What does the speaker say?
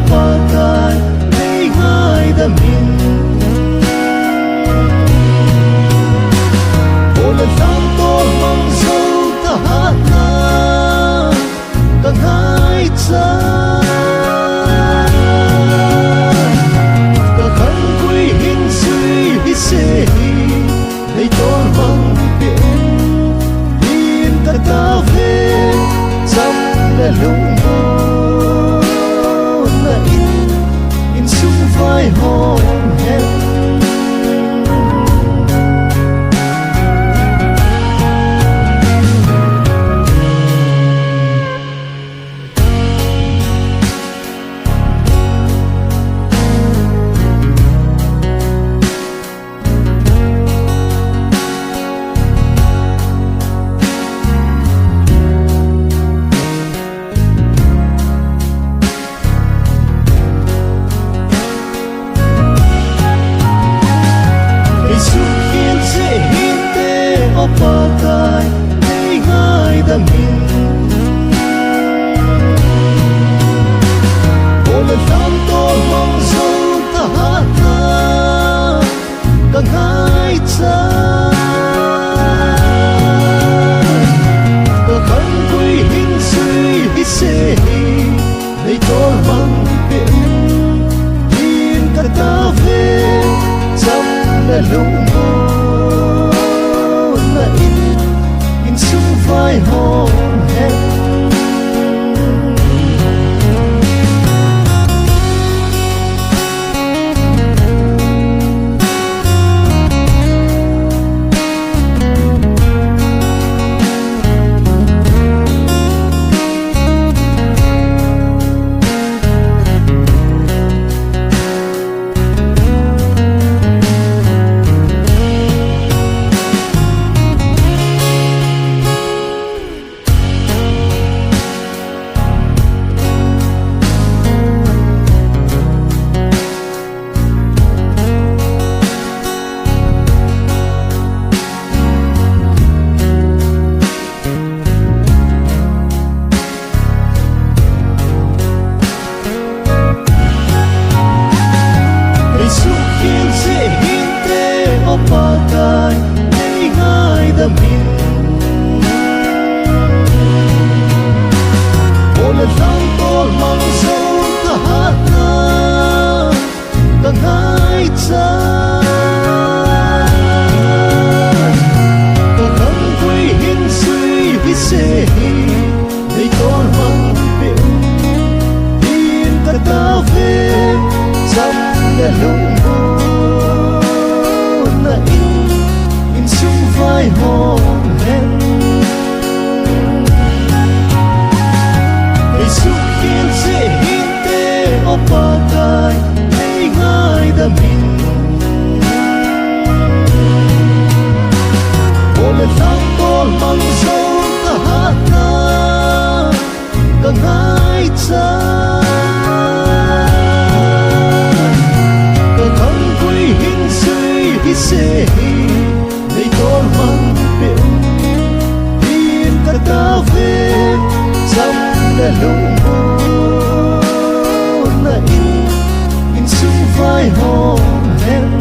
pakai nei ngai da min ola thang to mang zo ta hat na ka ngai cha ka khan kui hin sui hi se hi nei ton mang pe in ta ta ve cham le lung mo na in sung vai hom hen pakai nei ngai da min ola thang to mang zo ta hat na ka ngai cha ka khan kui hin sui hi se hi nei ton mang pe in ka ta ve cham le lung mo vai hom hen pakai nei ngai da min ola thang to mang zo ta hat na ka ngai cha ka khan kui hin sui hi se hi nei ton mang pe in ta ta ve cham le lung mo in sung vai hom hen ei sung hian se hin te o pakai nei ngai da min ola thang tol mang zo ta hat na ka ngai cha ka khan kui hin sui hi se hi nei ton mang pe in ta ta ve cham le lung mo na in sung vai hom hen